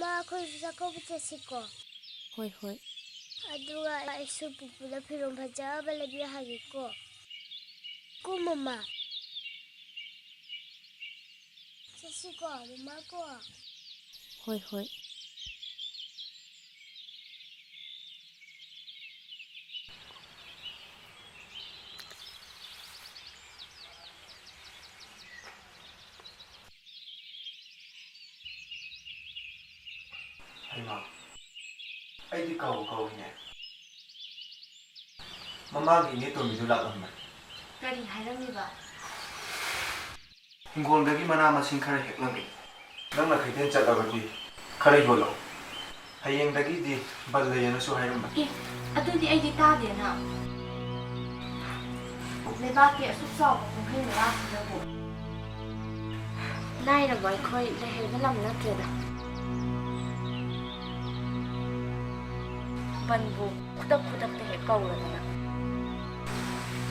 ꯃꯃꯥ ꯑꯩꯈꯣꯏꯁꯨ ꯆꯥꯛꯀꯧꯕ ꯆꯠꯁꯤꯀꯣ ꯍꯣꯏ ꯍꯣꯏ ꯑꯗꯨꯒ ꯑꯩꯁꯨ ꯄꯨꯄꯨꯗ ꯐꯤꯔꯣꯜ ꯐꯖꯕ ꯂꯩꯕꯤꯌꯨ ꯍꯥꯏꯒꯦꯀꯣ ꯀꯣ ꯃꯃꯥ ꯆꯠꯁꯤꯀꯣ ꯃꯃꯥ ꯀꯣ ꯍꯣꯏ ꯍꯣꯏ ꯍꯩꯃꯥ ꯑꯩꯗꯤ ꯀꯧꯏꯅꯦ ꯃꯃꯥꯡꯒꯤ ꯏꯅꯦ ꯇꯣꯝꯕꯤꯗꯨ ꯂꯥꯛꯂꯝꯕꯅꯤ ꯀꯔꯤ ꯍꯥꯏꯔꯝꯃꯤꯕ ꯍꯤꯡꯒꯣꯜꯗꯒꯤ ꯃꯅꯥ ꯃꯁꯤꯡ ꯈꯔ ꯍꯦꯛꯂꯝꯃꯤ ꯅꯪꯅ ꯀꯩꯊꯦꯜ ꯆꯠꯂꯕꯗꯤ ꯈꯔ ꯌꯣꯜꯂꯛꯎ ꯍꯌꯦꯡꯗꯒꯤꯗꯤ ꯕꯟ ꯂꯩꯌꯦꯅꯁꯨ ꯍꯥꯏꯔꯝꯕꯅꯤ ꯑꯗꯨꯗꯤ ꯑꯩꯗꯤ ꯇꯥꯗꯦꯅ ꯂꯩꯕꯥꯛꯀꯤ ꯑꯁꯨꯛ ꯆꯥꯎꯕ ꯀꯨꯝꯍꯩ ꯃꯔꯥꯡꯁꯤꯗꯕꯨ ꯂꯥꯏꯔꯕ ꯑꯩꯈꯣꯏ ꯂꯩꯍꯩꯕ ꯂꯝ ꯅꯠꯇ꯭ꯔꯦꯗ ꯕꯟꯕꯨ ꯈꯨꯗꯛꯇ ꯍꯦꯛ ꯀꯧꯔꯗꯅ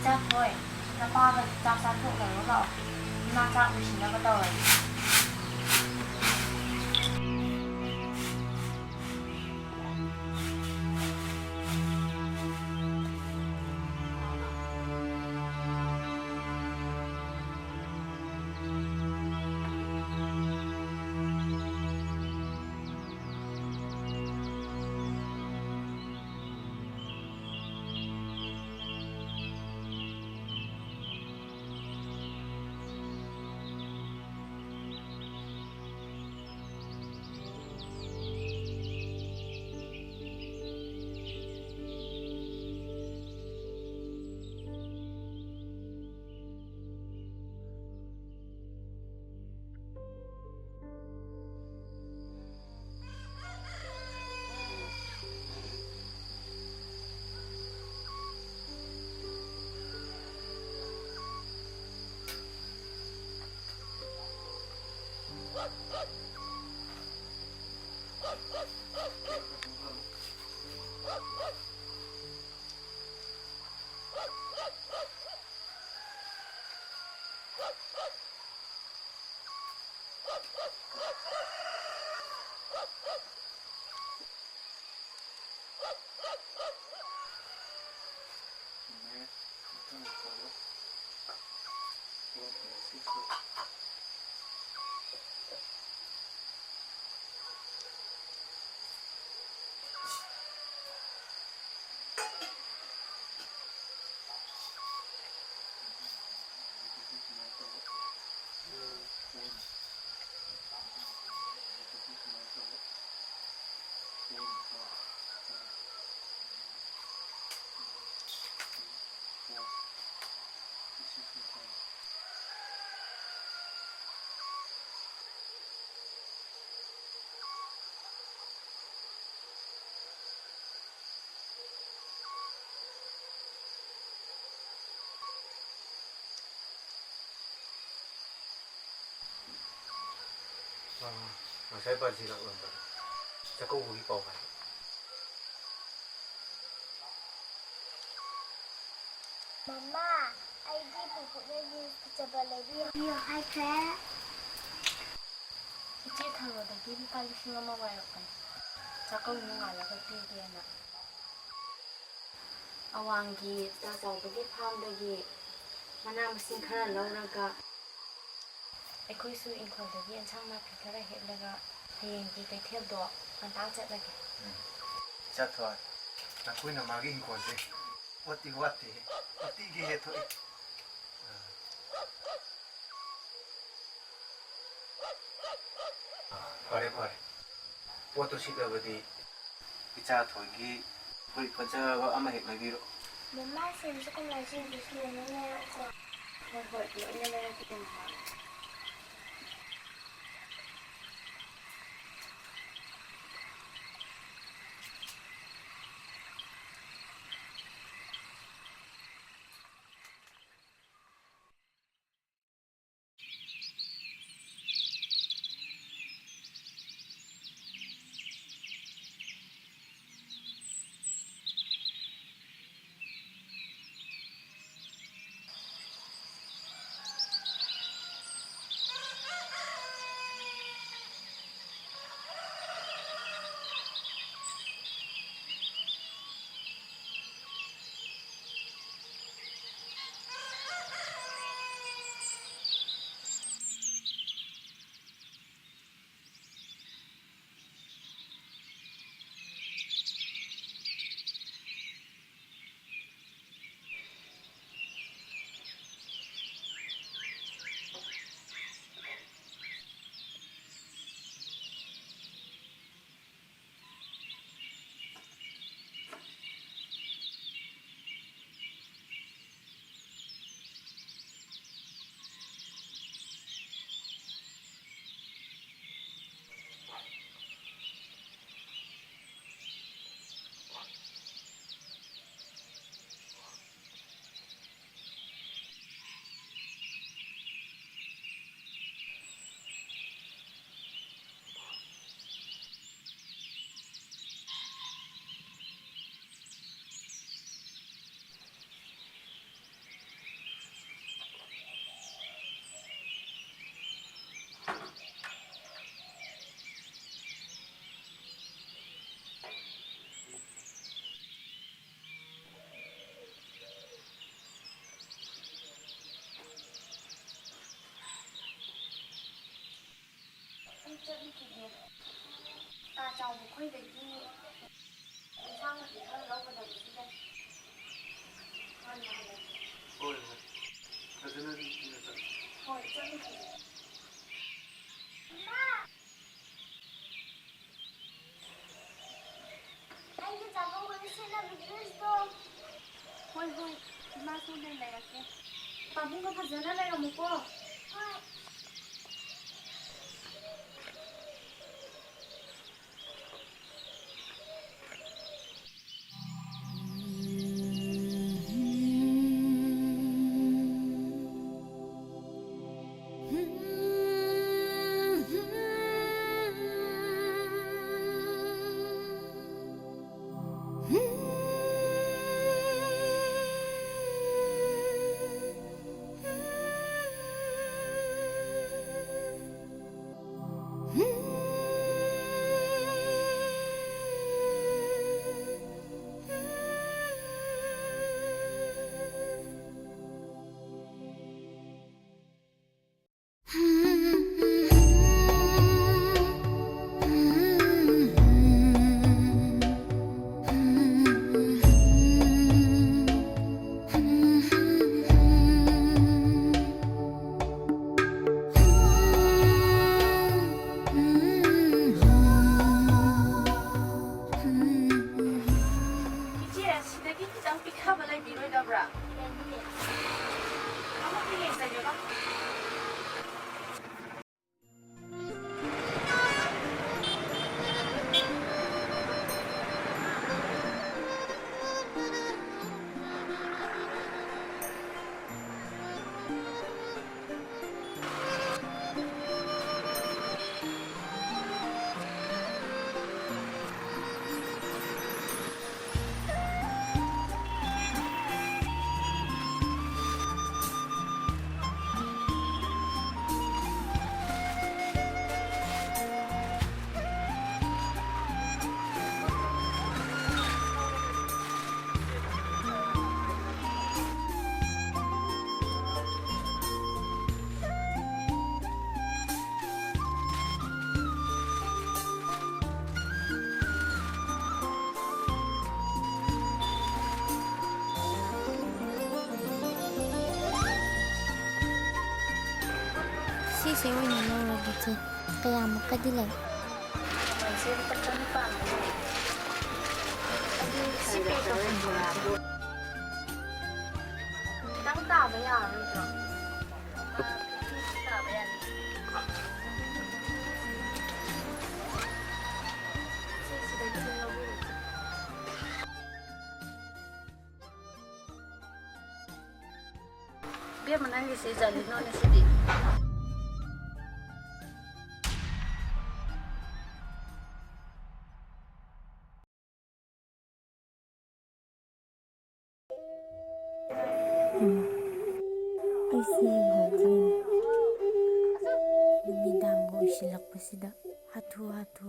ꯆꯥꯛꯊꯣꯏ ꯅꯄꯥꯒ ꯆꯥꯛ ꯆꯥꯊꯣꯛꯅꯔꯒ ꯂꯥꯛꯑꯣ ꯏꯃꯥ ꯆꯥꯛ ꯂꯣꯏꯁꯤꯟꯅꯕ ꯇꯧꯔꯒꯦ Masai pagi nak lambat. Cakap bagi pau kan. Mama, aidi pupuknya coba lebih hai kak. 이제 ꯊꯔꯣꯗꯒꯤ ꯂꯨꯄꯥ 1,000 ꯋꯥꯏꯔꯛꯄꯅꯤ ꯆꯥꯛꯀꯧꯕ ꯅꯣꯡꯉꯥꯜꯂꯒ ꯄꯤꯒꯦꯅ ꯑꯋꯥꯡꯒꯤ ꯆꯥ ꯆꯥꯎꯕꯒꯤ ꯐꯥꯝꯗꯒꯤ ꯃꯅꯥ ꯃꯁꯤꯡ ꯈꯔ ꯂꯧꯔꯒ ꯑꯩꯈꯣꯏꯁꯨ ꯏꯪꯈꯣꯜꯗꯒꯤ ꯑꯦꯟꯁꯥꯡ ꯅꯥꯄꯤ ꯈꯔ ꯍꯦꯛꯂꯒ ꯍꯌꯦꯡꯒꯤ ꯀꯩꯊꯦꯜꯗꯣ ꯉꯟꯇꯥ ꯆꯠꯂꯒꯦ Cakap. Aku nak magi ingkaunya. Wati. Wati ke tu. Pare. Foto sila badi. Bicara thogi. Beri kerja awak amah hek lagi ro. Mama sih kau masih di sini aku. Hoi, ini lagi kita makan. ꯏꯃꯥ ꯁꯣꯝꯗ ꯂꯩꯔꯛꯀꯦ ꯄꯥꯕꯨꯡꯒ ꯐꯖꯅ ꯂꯩꯔꯝꯃꯨꯀꯣ ꯍꯣꯏ ꯏꯆꯦ ꯁꯤꯗꯒꯤ ꯈꯤꯇꯪ ꯄꯤꯛꯊꯕ ꯂꯩꯕꯤꯔꯣꯏꯗꯕ꯭ꯔꯥ ꯑꯃꯨꯛꯇ ꯌꯦꯡꯖꯒꯦꯕ ꯁꯤꯁꯦ ꯑꯣꯏꯅ ꯂꯧꯔꯒꯦ ꯏꯆꯦ ꯀꯌꯥꯃꯨꯛꯀꯗꯤ ꯂꯩ ꯃꯃꯜꯁꯦ ꯂꯨꯄꯥ 1,400 ꯑꯗꯨ ꯁꯤ ꯄꯦꯛ ꯇꯧꯁꯟꯕꯤꯔꯛꯑꯒꯦ ꯈꯤꯇꯪ ꯇꯥꯕ ꯌꯥꯔꯔꯣꯏꯗ꯭ꯔꯣ ꯇꯥꯕ ꯌꯥꯅꯤ ꯁꯤꯗꯒꯤ ꯑꯗꯨꯝ ꯂꯧꯕꯤꯔꯒꯦ ꯏꯕꯦꯝꯃ ꯅꯪꯒꯤꯁꯦ ꯖꯂꯤꯅꯣꯅꯦ ꯁꯤꯗꯤ ꯑꯩꯁꯦ ꯌꯦꯡꯍꯧꯗ꯭ꯔꯦꯅꯦ ꯅꯨꯃꯤꯗꯥꯡꯒ ꯑꯣꯏꯁꯤꯜꯂꯛꯄꯁꯤꯗ ꯍꯥꯊꯨ ꯍꯥꯊꯨ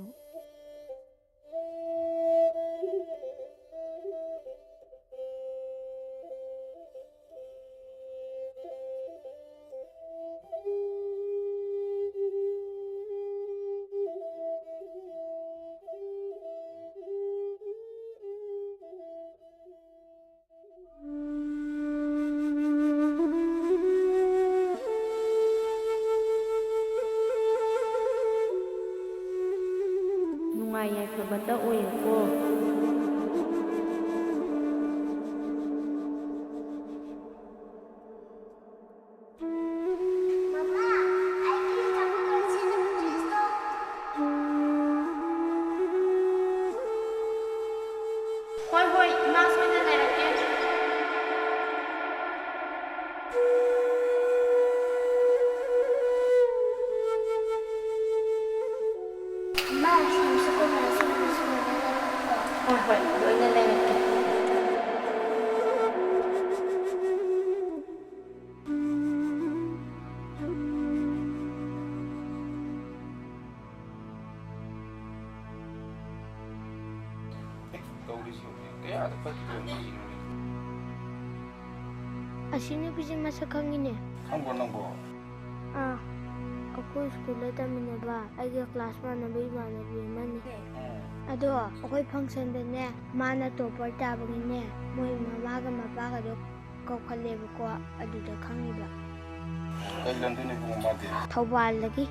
ꯅꯨꯡꯉꯥꯏ ꯌꯥꯏꯐꯕꯇ ꯑꯣꯏꯌꯨꯀꯣ ꯃꯃꯥ ꯑꯩꯒꯤ ꯆꯥꯛꯀꯧꯕ ꯁꯦꯠꯅꯕ ꯗ꯭ꯔꯦꯁꯇꯣ ꯍꯣꯏ ꯍꯣꯏ ꯏꯃꯥ ꯁꯣꯏꯅ ꯂꯩꯔꯛꯀꯦ ꯃꯥ ꯁꯤꯁꯨ ꯀꯣꯟꯅꯁꯤꯡꯗꯨꯁꯨ ꯂꯣꯏꯅ ꯂꯩꯔꯛꯀꯣ ꯍꯣꯏ ꯍꯣꯏ ꯂꯣꯏꯅ ꯂꯩꯔꯛꯀꯦ ꯑꯁꯤ ꯅꯨꯄꯤꯁꯦ ꯃꯁꯛ ꯈꯪꯉꯤꯅꯦ ꯈꯪꯕ꯭ꯔꯣ ꯅꯪꯕꯣ ꯑꯩꯈꯣꯏ ꯁ꯭ꯀꯨꯜꯗ ꯇꯝꯃꯤꯟꯅꯕ ꯑꯩꯒ ꯀ꯭ꯂꯥꯁ ꯃꯥꯟꯅꯕ ꯏꯃꯥꯟꯅꯕꯤ ꯑꯃꯅꯤ ꯑꯗꯣ ꯑꯩꯈꯣꯏ ꯐꯪꯁꯟꯗꯅꯦ ꯃꯥꯅ ꯇꯣꯞꯄꯔ ꯇꯥꯕꯒꯤꯅꯦ ꯃꯣꯏ ꯃꯃꯥꯒ ꯃꯄꯥꯒꯗꯣ ꯀꯧꯈꯠꯂꯦꯕꯀꯣ ꯑꯗꯨꯗ ꯈꯪꯉꯤꯕ ꯀꯩ ꯂꯝꯗꯩꯅꯦꯕꯣ ꯃꯥꯗꯤ ꯊꯧꯕꯥꯜꯗꯒꯤ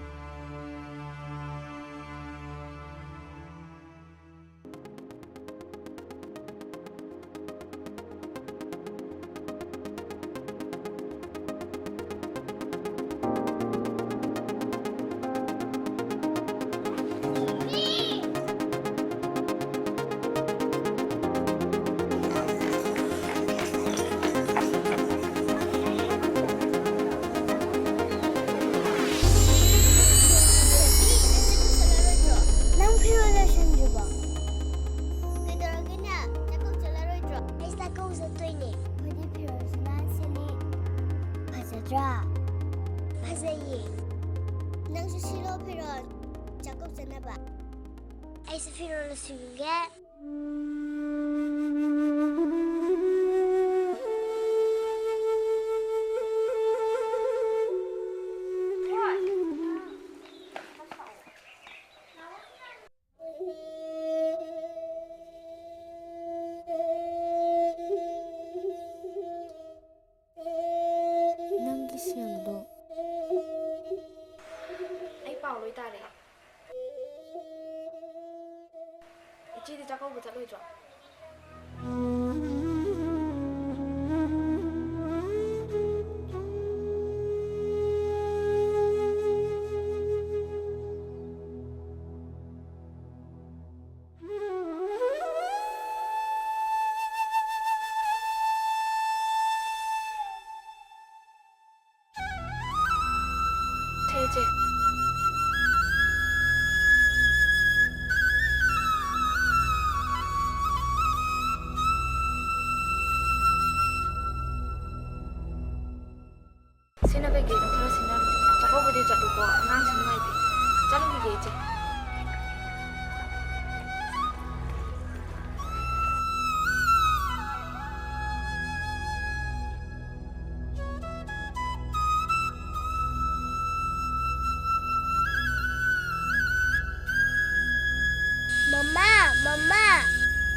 ꯐꯖꯗ꯭ꯔꯥ ꯐꯖꯩꯌꯦ ꯅꯪꯁꯨ ꯁꯤꯔꯣ ꯐꯤꯔꯣꯜ ꯆꯥꯛꯀꯧꯖꯅꯕ ꯑꯩꯁꯨ ꯐꯤꯔꯣꯜ ꯁꯤꯟꯒꯦ ꯅꯪꯒꯤ ꯁꯦꯜꯗꯣ ꯑꯩ ꯄꯥꯎ ꯂꯣꯏ ꯇꯥꯔꯦ ꯏꯆꯦꯗꯤ ꯆꯥꯛꯀꯧꯕ ꯆꯠꯂꯣꯏꯗ꯭ꯔꯣ ꯏꯆꯦ ꯁꯤꯅ ꯀꯩꯀꯩꯅꯣ ꯈꯔ ꯁꯤꯟꯅꯔꯨ ꯆꯥꯛꯀꯧꯕꯗꯤ ꯆꯠꯂꯨꯀꯣ ꯑꯉꯥꯡꯁꯨ ꯅꯨꯡꯉꯥꯏꯇꯦ ꯆꯠꯂꯨꯈꯤꯒꯦ ꯏꯆꯦ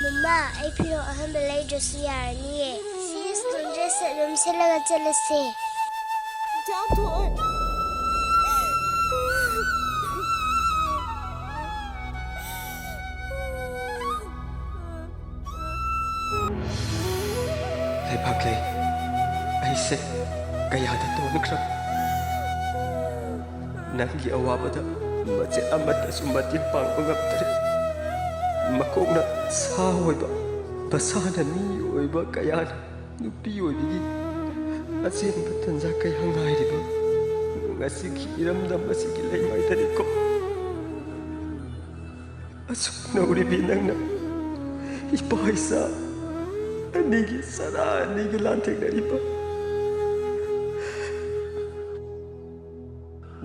ꯃꯃꯥ ꯑꯩ ꯐꯤꯔꯣꯜ ꯑꯍꯟꯕ ꯂꯩꯗ꯭ꯔꯁꯨ ꯌꯥꯔꯅꯤꯌꯦ ꯁꯤ ꯁ꯭ꯀꯨꯜ ꯗ꯭ꯔꯦꯁ ꯑꯗꯨꯝ ꯁꯦꯠꯂꯒ ꯆꯠꯂꯁꯦ ꯆꯥꯊꯣꯛ ꯂꯩꯕꯥꯛꯂꯩ ꯑꯩꯁꯦ ꯀꯌꯥꯗ ꯇꯣꯟꯈ꯭ꯔꯕ ꯅꯪꯒꯤ ꯑꯋꯥꯕꯗ ꯃꯆꯦꯠ ꯑꯃꯠꯇꯁꯨ ꯃꯇꯦꯡ ꯄꯥꯡꯕ ꯉꯝꯗ꯭ꯔꯦ ꯃꯀꯣꯛꯅ ꯁꯥ ꯑꯣꯏꯕ ꯃꯁꯥꯅ ꯃꯤ ꯑꯣꯏꯕ ꯀꯌꯥꯅ ꯅꯨꯄꯤ ꯑꯣꯏꯕꯒꯤ ꯑꯆꯦꯟꯕ ꯇꯟꯖꯥ ꯀꯌꯥ ꯉꯥꯏꯔꯤꯕ ꯉꯁꯤꯒꯤ ꯏꯔꯝꯗꯝ ꯑꯁꯤꯒꯤ ꯂꯩꯃꯥꯏꯗꯅꯤꯀꯣ ꯑꯁꯨꯛ ꯅꯧꯔꯤꯕꯤ ꯅꯪꯅ ꯏꯄꯥ ꯏꯆꯥ ꯑꯅꯤꯒꯤ ꯆꯔꯥ ꯑꯅꯤꯒ ꯂꯥꯟꯊꯦꯡꯅꯔꯤꯕ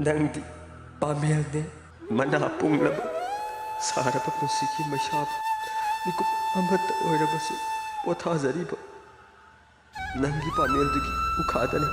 ꯅꯪꯗꯤ ꯄꯥꯃꯦꯜꯅꯦ ꯃꯅꯥ ꯄꯨꯡꯂꯕ ꯁꯥꯔꯕ ꯄꯨꯟꯁꯤꯒꯤ ꯃꯩꯁꯥꯕꯨ ꯃꯤꯀꯨꯞ ꯑꯃꯠꯇ ꯑꯣꯏꯔꯕꯁꯨ ꯄꯣꯊꯥꯖꯔꯤꯕ ꯅꯪꯒꯤ ꯄꯥꯃꯦꯜꯗꯨꯒꯤ ꯎꯈꯥꯗꯅꯤ